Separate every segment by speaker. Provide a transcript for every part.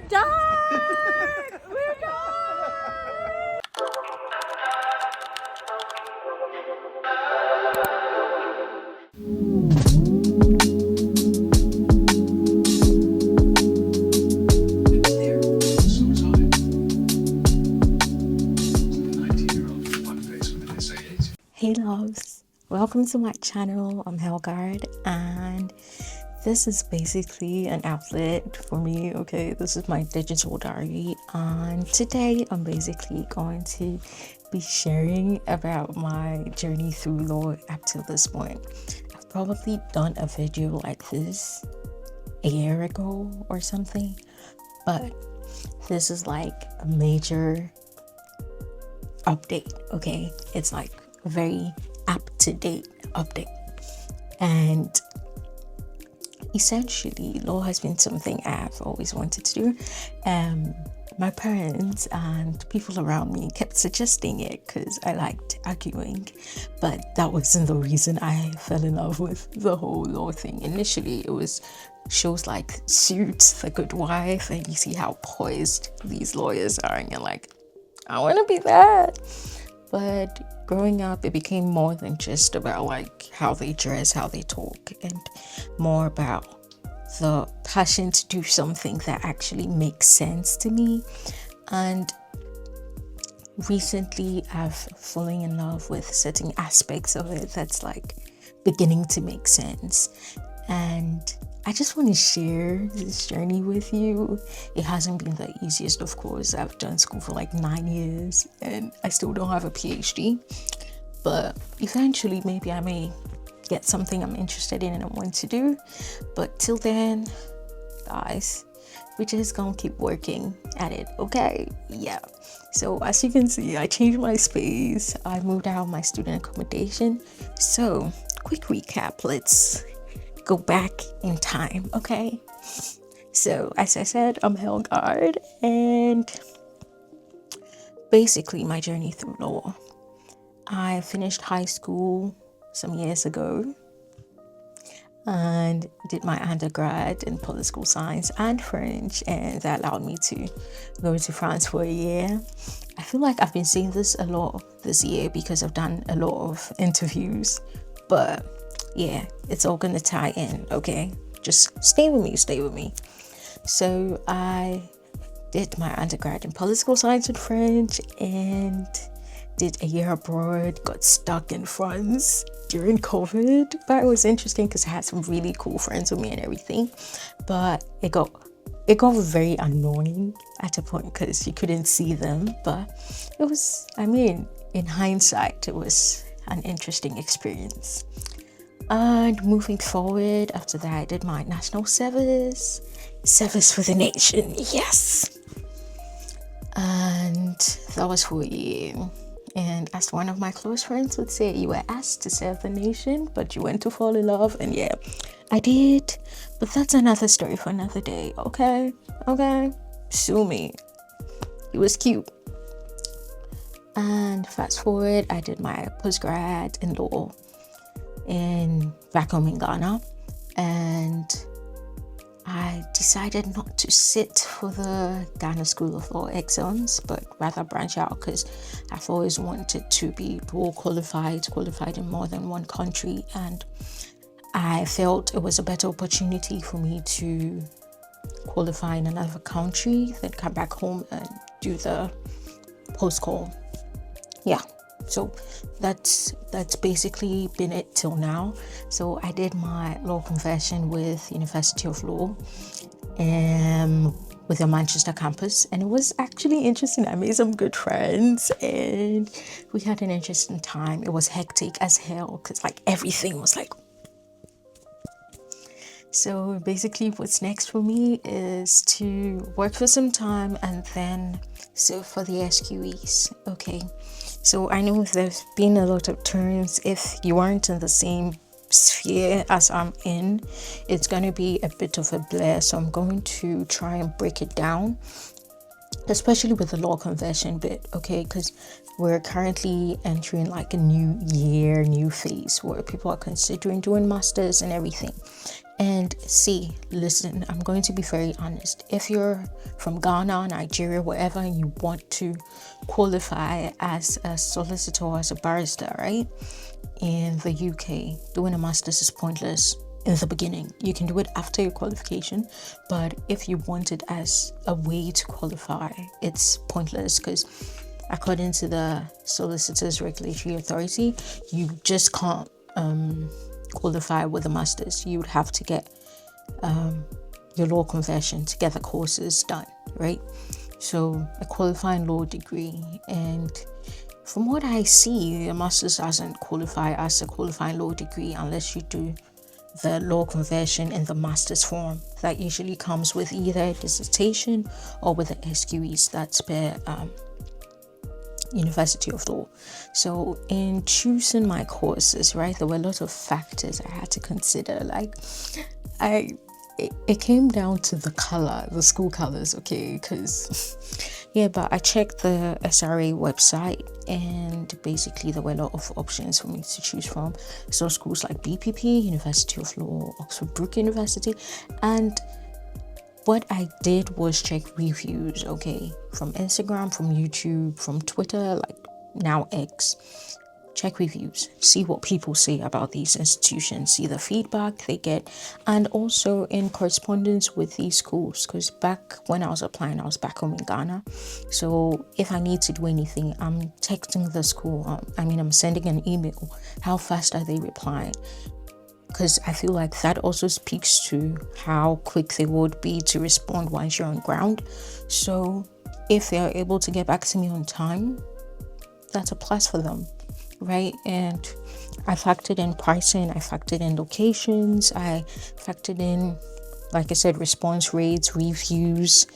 Speaker 1: Done! We're done! Hey loves, welcome to my channel. I'm Helgard, and this is basically an outlet for me. Okay, this is my digital diary, and today I'm basically going to be sharing about my journey through law up till this point. I've probably done a video like this a year ago or something, but this is like a major update. Okay, it's like a very up-to-date update, and essentially law has been something I've always wanted to do. My parents and people around me kept suggesting it because I liked arguing, but that wasn't the reason I fell in love with the whole law thing. Initially it was shows like Suits, The Good Wife, and you see how poised these lawyers are, and you're like, I want to be that. But growing up, it became more than just about like how they dress, how they talk, and more about the passion to do something that actually makes sense to me. And recently I've fallen in love with certain aspects of it that's like beginning to make sense, and I just want to share this journey with you. It hasn't been the easiest, of course. I've done school for like 9 years and I still don't have a PhD, but eventually maybe I may get something I'm interested in and I want to do. But till then, guys, we just gonna keep working at it, okay? Yeah. So as you can see, I changed my space. I moved out of my student accommodation. So quick recap, let's go back in time, okay? So as I said, I'm Helgard, and basically my journey through law. I finished high school some years ago and did my undergrad in political science and French, and that allowed me to go to France for a year. I feel like I've been saying this a lot this year because I've done a lot of interviews, but yeah, it's all gonna tie in, okay? Just stay with me. So I did my undergrad in political science and French and did a year abroad, got stuck in France during COVID, but it was interesting because I had some really cool friends with me and everything, but it got very annoying at a point because you couldn't see them, but it was, I mean, in hindsight, it was an interesting experience. And moving forward, after that, I did my national service for the nation, yes. And that was for a year. And as one of my close friends would say, you were asked to serve the nation, but you went to fall in love. And yeah, I did. But that's another story for another day, okay? Sue me. He was cute. And fast forward, I did my postgrad in law back home in Ghana, and I decided not to sit for the Ghana School of Law exams, but rather branch out because I've always wanted to be dual qualified in more than one country, and I felt it was a better opportunity for me to qualify in another country than come back home and do the post-call. Yeah. So that's basically been it till now. So I did my law conversion with University of Law with the Manchester campus, and it was actually interesting. I made some good friends and we had an interesting time. It was hectic as hell because like everything was like, so basically what's next for me is to work for some time and then serve for the SQEs, okay? So I know there's been a lot of terms. If you aren't in the same sphere as I'm in, it's going to be a bit of a blur. So I'm going to try and break it down, especially with the law conversion bit, okay? Because we're currently entering like a new year, new phase where people are considering doing masters and everything. And see, listen, I'm going to be very honest. If you're from Ghana, Nigeria, wherever, and you want to qualify as a solicitor or as a barrister, right, in the UK, doing a master's is pointless in the beginning. You can do it after your qualification, but if you want it as a way to qualify, it's pointless, because according to the Solicitors Regulatory Authority, you just can't qualify with a master's. You would have to get your law conversion to get the courses done, right? So a qualifying law degree, and from what I see, a master's doesn't qualify as a qualifying law degree unless you do the law conversion in the master's form. That usually comes with either a dissertation or with the SQEs, that's per University of Law. So in choosing my courses, right, there were a lot of factors I had to consider. Like it came down to the color, the school colors, okay, because but I checked the SRA website, and basically there were a lot of options for me to choose from. So schools like BPP, University of Law, Oxford Brook University, and what I did was check reviews, okay, from Instagram, from YouTube, from Twitter, like now X. Check reviews, see what people say about these institutions, see the feedback they get, and also in correspondence with these schools, because back when I was applying, I was back home in Ghana. So if I need to do anything, I'm texting the school, I'm sending an email. How fast are they replying? Because I feel like that also speaks to how quick they would be to respond once you're on ground. So if they're able to get back to me on time, that's a plus for them, right? And I factored in pricing, I factored in locations, I factored in, like I said, response rates, reviews,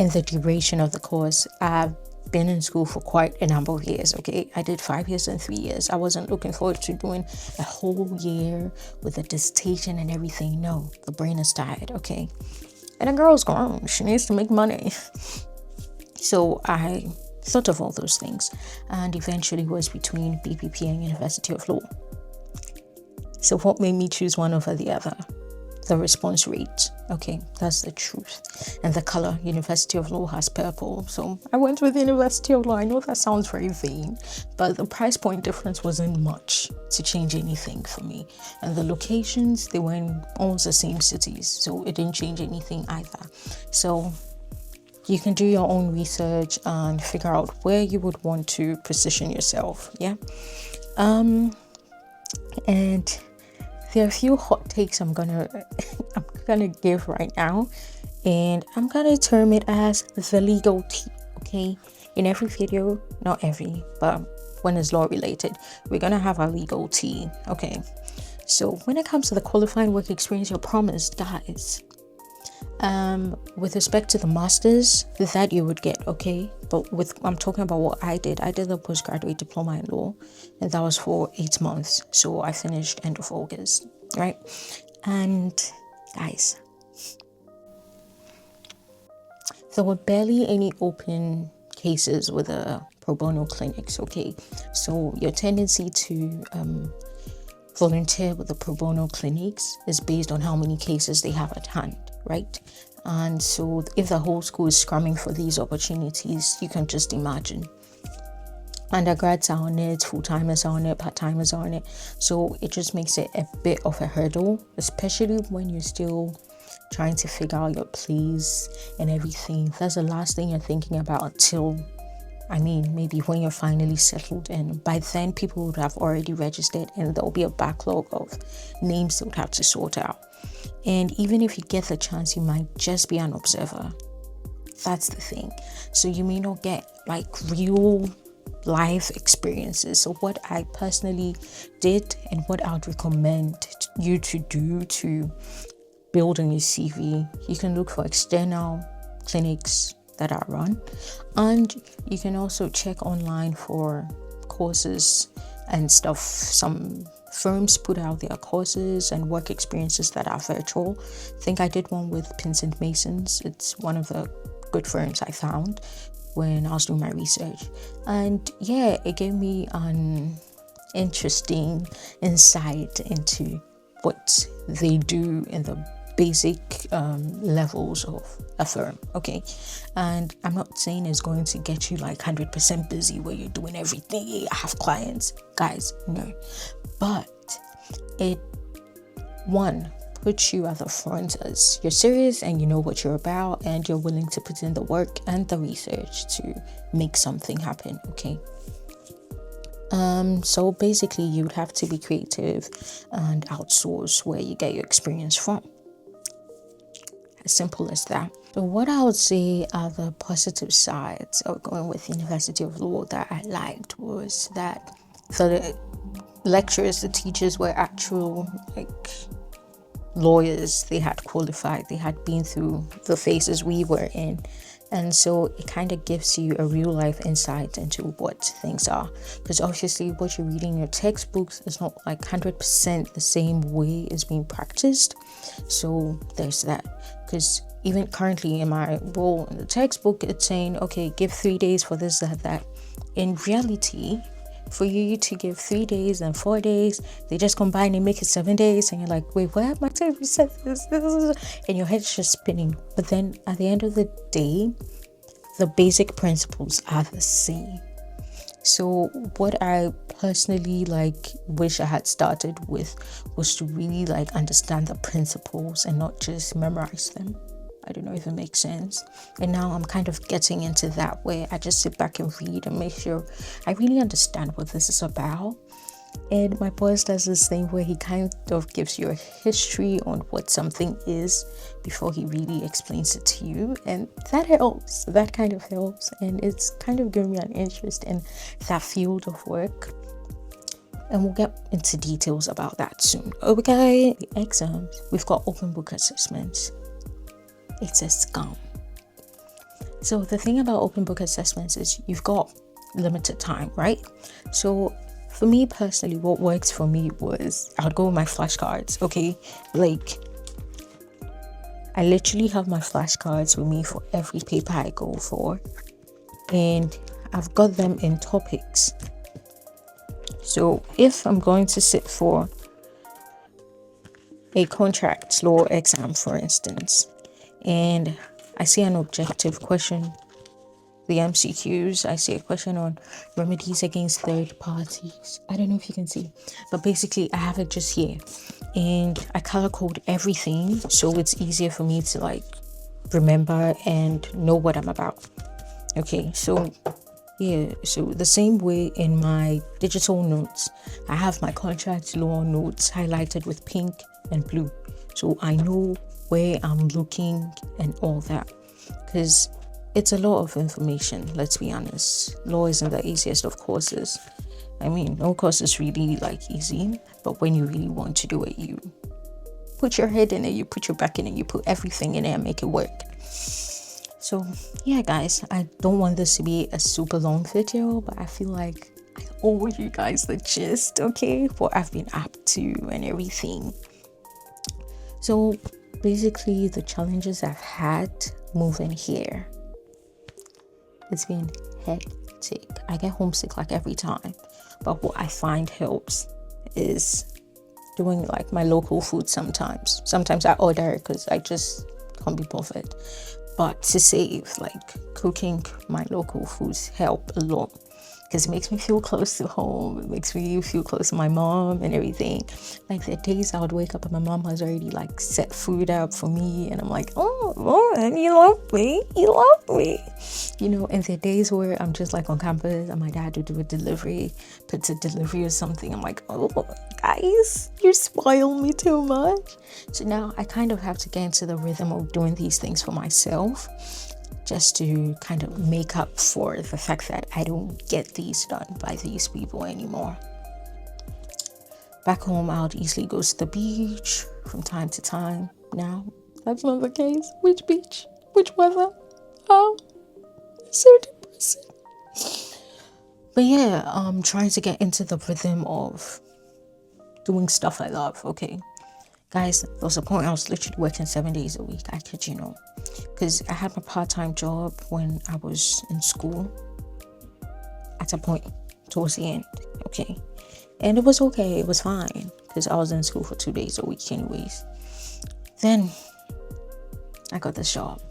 Speaker 1: and the duration of the course. I've been in school for quite a number of years, okay? I did 5 years and 3 years. I wasn't looking forward to doing a whole year with a dissertation and everything. No, the brain is tired, okay? And a girl's grown, she needs to make money. So I thought of all those things, and eventually was between BPP and University of Law. So what made me choose one over the other? The response rate, okay, that's the truth. And the color, University of Law has purple, so I went with University of Law. I know that sounds very vain, but the price point difference wasn't much to change anything for me. And the locations, they were in almost the same cities, so it didn't change anything either. So you can do your own research and figure out where you would want to position yourself, yeah? And there are a few hot takes I'm gonna give right now, and I'm gonna term it as the legal tea, okay? In every video, not every, but when it's law related, we're gonna have our legal tea, okay? So when it comes to the qualifying work experience, you're promised, guys, with respect to the masters, that you would get, okay? But I'm talking about what I did. I did a postgraduate diploma in law, and that was for 8 months. So I finished end of August, right? And guys, there were barely any open cases with the pro bono clinics, okay? So your tendency to volunteer with the pro bono clinics is based on how many cases they have at hand, right? And so if the whole school is scrumming for these opportunities, you can just imagine. Undergrads are on it, full-timers are on it, part-timers are on it. So it just makes it a bit of a hurdle, especially when you're still trying to figure out your place and everything. That's the last thing you're thinking about until, maybe when you're finally settled in. By then, people would have already registered, and there'll be a backlog of names they would have to sort out. And even if you get the chance, you might just be an observer. That's the thing. So you may not get like real life experiences. So what I personally did, and what I would recommend you to do to build on your CV, you can look for external clinics that are run, and you can also check online for courses and stuff. Some firms put out their courses and work experiences that are virtual. I think I did one with Pins and Masons. It's one of the good firms I found. when I was doing my research. And yeah, it gave me an interesting insight into what they do in the basic levels of a firm. Okay, and I'm not saying it's going to get you like 100% busy where you're doing everything. I have clients, guys, no, but it puts you at the front as you're serious and you know what you're about and you're willing to put in the work and the research to make something happen. Okay, so basically you would have to be creative and outsource where you get your experience from. As simple as that. So what I would say are the positive sides of going with University of Law that I liked was that the lecturers, the teachers were actual lawyers. They had qualified, they had been through the phases we were in, and so it kind of gives you a real life insight into what things are, because obviously what you're reading in your textbooks is not like 100% the same way it's being practiced. So there's that, because even currently in my role in the textbook, it's saying, okay, give 3 days for this, that. In reality, for you to give 3 days and 4 days, they just combine and make it 7 days, and you're like, wait, what am I saying? You said this, and your head's just spinning. But then at the end of the day, the basic principles are the same. So what I personally wish I had started with was to really understand the principles and not just memorize them. I don't know if it makes sense. And now I'm kind of getting into that where I just sit back and read and make sure I really understand what this is about. And my boss does this thing where he kind of gives you a history on what something is before he really explains it to you. And that helps. That kind of helps. And it's kind of giving me an interest in that field of work. And we'll get into details about that soon. Okay, the exams. We've got open book assessments. It's a scam. So the thing about open book assessments is you've got limited time, right? So for me personally, what works for me was I would go with my flashcards. Okay, I literally have my flashcards with me for every paper I go for, and I've got them in topics. So if I'm going to sit for a contract law exam, for instance, and I see an objective question, the MCQs, I see a question on remedies against third parties. I don't know if you can see, but basically I have it just here, and I color code everything so it's easier for me to remember and know what I'm about. Okay, so yeah, so the same way in my digital notes, I have my contract law notes highlighted with pink and blue, so I know where I'm looking and all that, because it's a lot of information. Let's be honest, law isn't the easiest of courses. I mean, no course is really easy, but when you really want to do it, you put your head in it, you put your back in it, you put everything in it and make it work. So yeah, guys, I don't want this to be a super long video, but I feel like I owe you guys the gist, okay, what I've been up to and everything. So basically the challenges I've had moving here, it's been hectic. I get homesick every time, but what I find helps is doing my local food. Sometimes I order it because I just can't be bothered, but to save, cooking my local foods help a lot, because it makes me feel close to home. It makes me feel close to my mom and everything. The days I would wake up and my mom has already set food up for me, and I'm like, oh, Mom, you love me, and the days where I'm just on campus and my dad would do a delivery, puts a delivery or something. I'm like, oh, guys, you spoil me too much. So now I kind of have to get into the rhythm of doing these things for myself, just to kind of make up for the fact that I don't get these done by these people anymore. Back home, I would easily go to the beach from time to time. Now, that's not the case. Which beach? Which weather? Oh, so depressing. But yeah, I'm trying to get into the rhythm of doing stuff I love, okay? Guys, there was a point I was literally working 7 days a week. I kid you not. Because I had my part-time job when I was in school at a point towards the end. Okay. And it was okay. It was fine. Because I was in school for 2 days a week anyways. Then I got this job.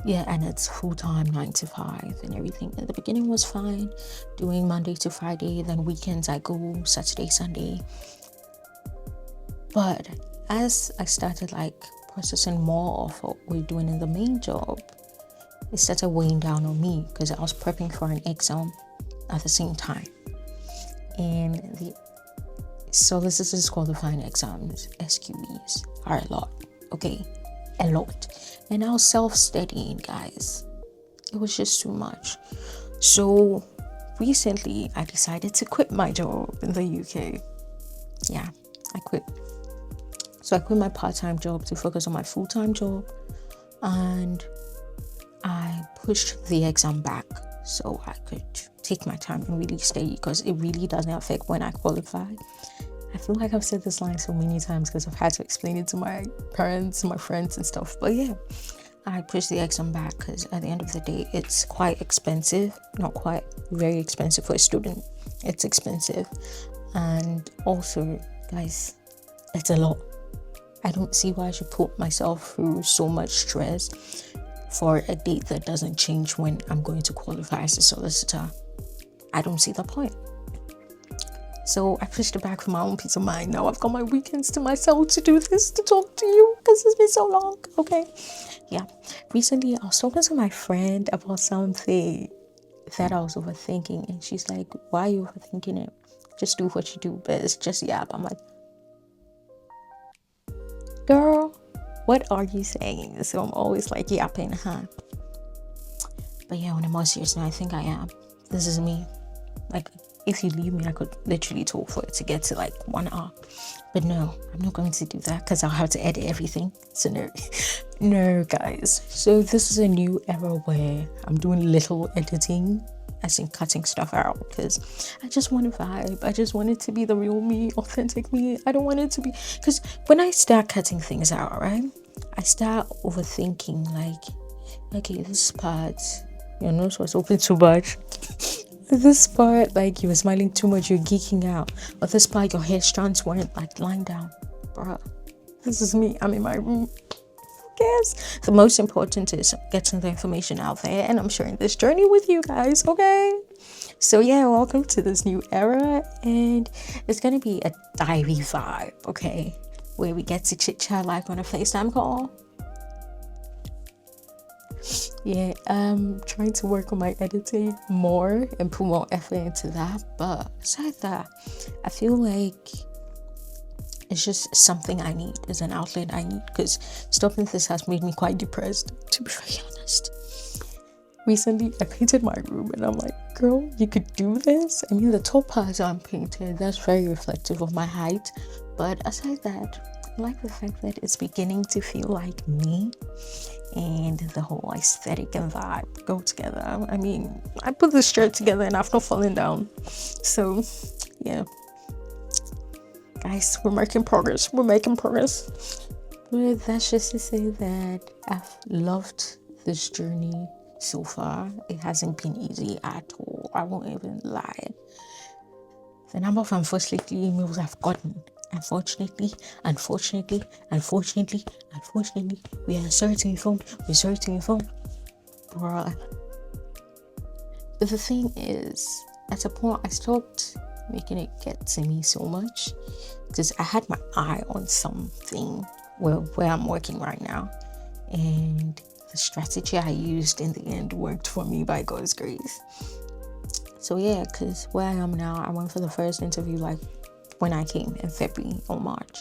Speaker 1: Yeah, and it's full-time 9 to 5 and everything. At the beginning was fine, doing Monday to Friday, then weekends I go Saturday, Sunday. But as I started like processing more of what we're doing in the main job, it started weighing down on me because I was prepping for an exam at the same time. And the solicitors qualifying exams, SQEs, are a lot, okay? A lot. And I was self-studying, guys. It was just too much. So recently I decided to quit my job in the UK. Yeah, I quit. So I quit my part-time job to focus on my full-time job, and I pushed the exam back so I could take my time and really study, because it really doesn't affect when I qualify. I feel like I've said this line so many times because I've had to explain it to my parents, my friends and stuff. But yeah, I pushed the exam back because at the end of the day, it's quite expensive. Not quite, very expensive for a student. It's expensive. And also, guys, it's a lot. I don't see why I should put myself through so much stress for a date that doesn't change when I'm going to qualify as a solicitor. I don't see the point. So I pushed it back for my own peace of mind. Now I've got my weekends to myself to do this, to talk to you, because it's been so long, okay? Yeah. Recently, I was talking to my friend about something that I was overthinking. And she's like, why are you overthinking it? Just do what you do best. Just yap. I'm like, girl, what are you saying? So I'm always like yapping, huh? But yeah, on a more serious note, I think I am. This is me. Like, if you leave me, I could literally talk for it to get to like 1 hour. But no, I'm not going to do that because I'll have to edit everything. So no, guys. So this is a new era where I'm doing little editing, as in cutting stuff out, because I just want to vibe. I just want it to be the real me, authentic me. I don't want it to be, because when I start cutting things out, right, I start overthinking, like, okay, this part, your nose was open too much. This part, like, you were smiling too much, you're geeking out. Or this part, your hair strands weren't like lying down. Bruh, this is me. I'm in my room. Who cares? The most important is getting the information out there, and I'm sharing this journey with you guys, okay? So yeah, welcome to this new era, and it's gonna be a diary vibe, okay? Where we get to chit chat like on a FaceTime call. Yeah, I'm trying to work on my editing more and put more effort into that. But aside that, I feel like it's just something I need. It's an outlet I need, because stopping this has made me quite depressed, to be very honest. Recently, I painted my room and I'm like, girl, you could do this? I mean, the top parts aren't painted. That's very reflective of my height. But aside that, I like the fact that it's beginning to feel like me, and the whole aesthetic and vibe go together. I mean, I put this shirt together and I've not fallen down. So yeah, guys, we're making progress. But that's just to say that I've loved this journey so far. It hasn't been easy at all. I won't even lie. The number of unfortunately emails I've gotten, unfortunately, we are sorry to inform, bruh. But the thing is, at a point I stopped making it get to me so much, because I had my eye on something where I'm working right now, and the strategy I used in the end worked for me by God's grace. So yeah, because where I am now, I went for the first interview like when I came in February or March,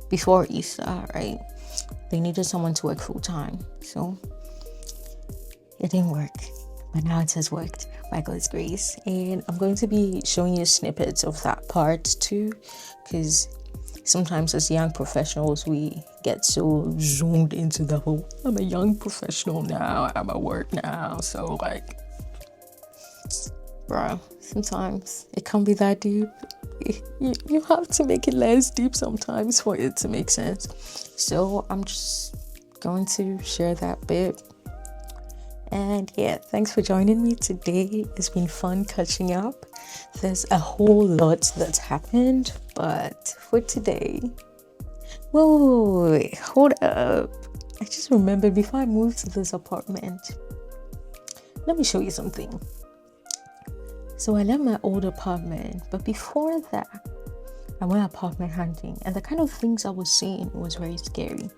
Speaker 1: before Easter, right? They needed someone to work full time, so it didn't work, but now it has worked by God's grace. And I'm going to be showing you snippets of that part too, because sometimes as young professionals we get so zoomed into the whole, I'm a young professional now, I'm at work now, so like, bruh, sometimes it can't be that deep. You have to make it less deep sometimes for it to make sense. So I'm just going to share that bit. And yeah, thanks for joining me today. It's been fun catching up. There's a whole lot that's happened, but for today, wait, hold up. I just remembered before I moved to this apartment. Let me show you something. So I left my old apartment, but before that, I went apartment hunting, and the kind of things I was seeing was very scary.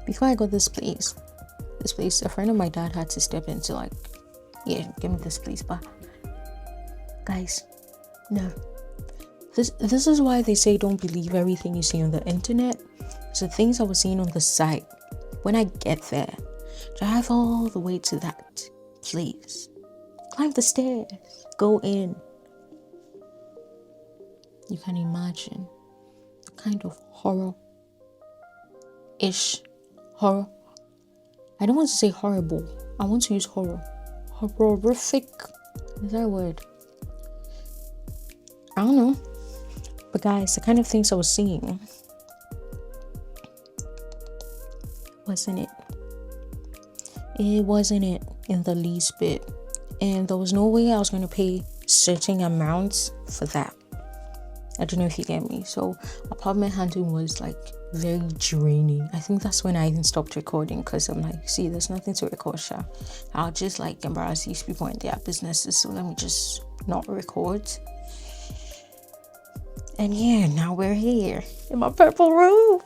Speaker 1: Before I got this place, a friend of my dad had to step in to give me this place. But guys, no. This is why they say don't believe everything you see on the internet. So things I was seeing on the site, when I get there, drive all the way to that place, climb the stairs, go in. You can imagine the kind of horror-ish horror. I don't want to say horrible. I want to use horror. Horrific. Is that a word? I don't know. But guys, the kind of things I was seeing wasn't it. It wasn't it in the least bit. And there was no way I was going to pay certain amounts for that. I don't know if you get me. So apartment hunting was very draining. I think that's when I even stopped recording, because I'm like, see, there's nothing to record, Sha. I'll just embarrass these people and their businesses, so let me just not record. And yeah, now we're here in my purple room.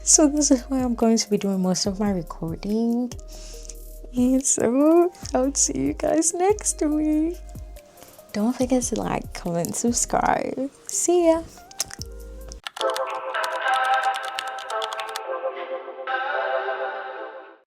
Speaker 1: So this is where I'm going to be doing most of my recording. And so I'll see you guys next week. Don't forget to comment, subscribe. See ya.